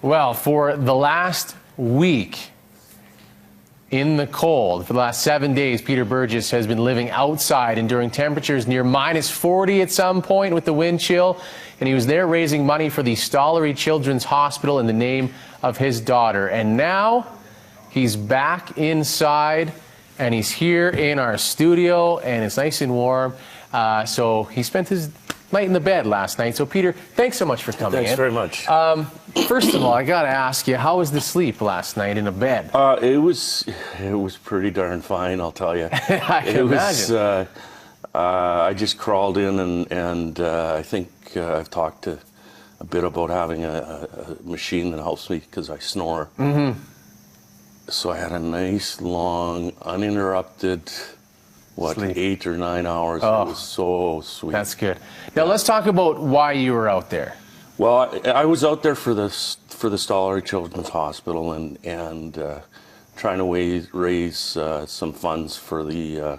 Well, for the last week in the cold, for the last 7 days, Peter Burgess has been living outside, enduring temperatures near -40 at some point with the wind chill. And he was there raising money for the Stollery Children's Hospital in the name of his daughter. And now he's back inside, and he's here in our studio, and it's nice and warm. So he spent his night in the bed last night. So Peter, thanks so much for coming in. Thanks very much. First of all, I got to ask you, how was the sleep last night in a bed? It was pretty darn fine, I'll tell you. I can imagine. I just crawled in, and I think I've talked a bit about having a machine that helps me because I snore. Mm-hmm. So I had a nice, long, uninterrupted, sleep. 8 or 9 hours. Oh, it was so sweet. That's good. Now let's talk about why you were out there. Well, I was out there for the Stollery Children's Hospital and trying to raise some funds for the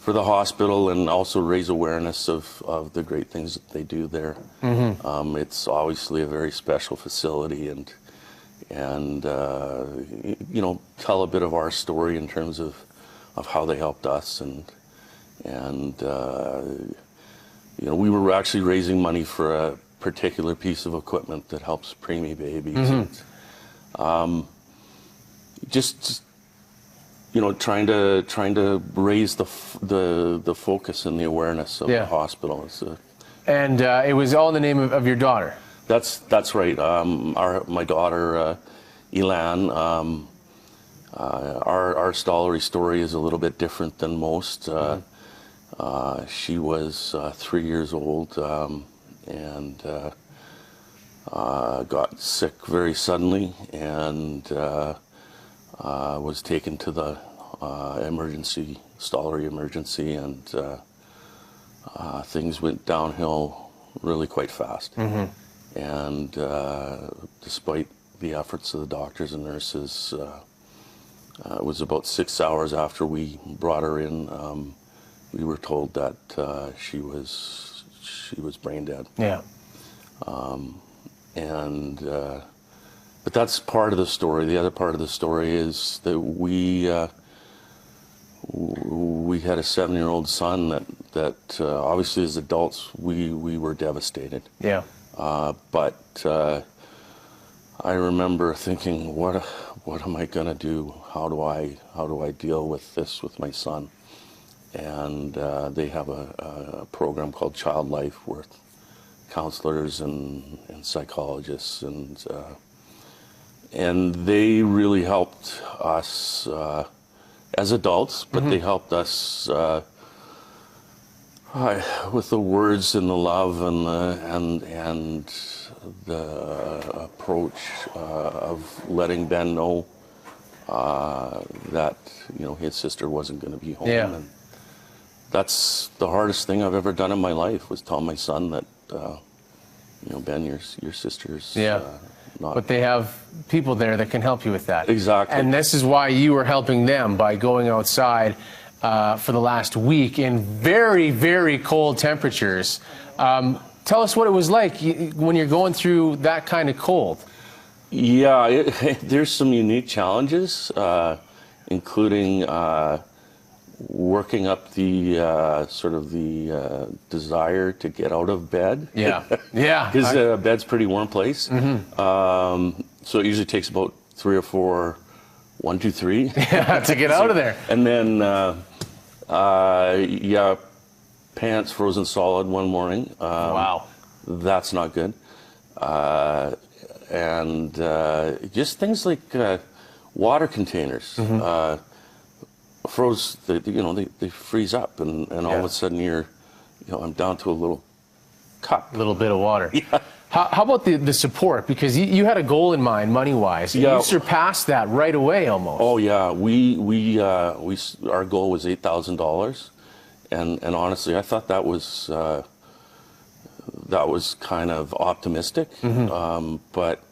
hospital, and also raise awareness of the great things that they do there. Mm-hmm. It's obviously a very special facility, and you know, tell a bit of our story in terms of how they helped us, and you know, we were actually raising money for a particular piece of equipment that helps preemie babies. Mm-hmm. And, just you know, trying to raise the focus and the awareness of the hospital. And it was all in the name of your daughter. That's right. My daughter, Elan. Our Stollery story is a little bit different than most. She was 3 years old and got sick very suddenly, and was taken to the Stollery emergency, and things went downhill really quite fast. Mm-hmm. And despite the efforts of the doctors and nurses, it was about 6 hours after we brought her in, we were told that she was brain dead. Yeah. But that's part of the story. The other part of the story is that we had a 7-year-old son that obviously as adults we were devastated. Yeah. But I remember thinking, what am I gonna do? How do I deal with this with my son? And they have a program called Child Life with counselors and psychologists, and they really helped us as adults, but they helped us with the words and the love and the approach of letting Ben know that, you know, his sister wasn't going to be home. Yeah. And that's the hardest thing I've ever done in my life, was tell my son that, you know, Ben, your sister's not. But they have people there that can help you with that. Exactly. And this is why you were helping them by going outside for the last week in very, very cold temperatures. Tell us what it was like when you're going through that kind of cold. Yeah, there's some unique challenges, including working up the sort of the desire to get out of bed. Yeah, yeah. Because bed's a pretty warm place. Mm-hmm. So it usually takes about 3 or 4, 1, 2, 3. Yeah, to get out of there. And then, yeah, pants frozen solid one morning. Wow. That's not good. And just things like water containers. Mm-hmm. Froze, you know, they freeze up, and all of a sudden you know, I'm down to a little cup. A little bit of water. Yeah. How about the support? Because you had a goal in mind, money-wise. Yeah. You surpassed that right away, almost. Oh yeah, our goal was $8,000, and honestly, I thought that was kind of optimistic. Mm-hmm. But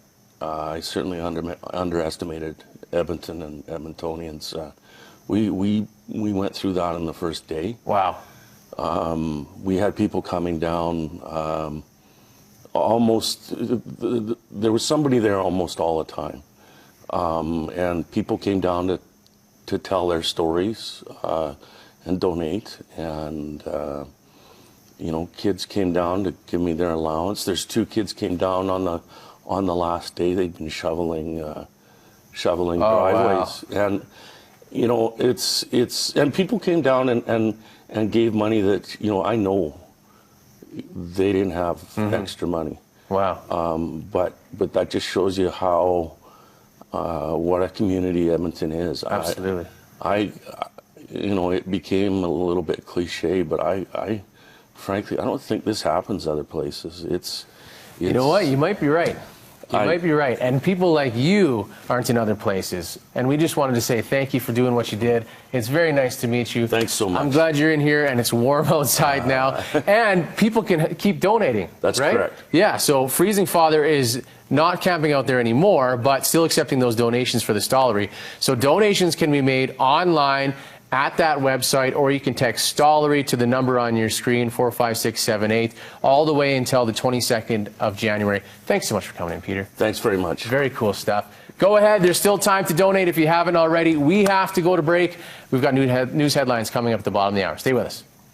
I certainly underestimated Edmonton and Edmontonians. We went through that on the first day. Wow. We had people coming down almost, there was somebody there almost all the time. And people came down to tell their stories and donate. And, you know, kids came down to give me their allowance. There's 2 kids came down on the last day. They'd been shoveling driveways. Wow. And, you know, and people came down and gave money that, you know, I know they didn't have extra money. Wow. But that just shows you how, what a community Edmonton is. Absolutely. You know, it became a little bit cliche, but I frankly, I don't think this happens other places. It's you know what? You might be right. You might be right. And people like you aren't in other places. And we just wanted to say thank you for doing what you did. It's very nice to meet you. Thanks so much. I'm glad you're in here and it's warm outside now. And people can keep donating. That's right? correct. Yeah, so Freezing Father is not camping out there anymore, but still accepting those donations for the Stollery. So donations can be made online at that website, or you can text Stollery to the number on your screen, 45678, all the way until the 22nd of January. Thanks so much for coming in, Peter. Thanks very much. Very cool stuff. Go ahead. There's still time to donate if you haven't already. We have to go to break. We've got news headlines coming up at the bottom of the hour. Stay with us.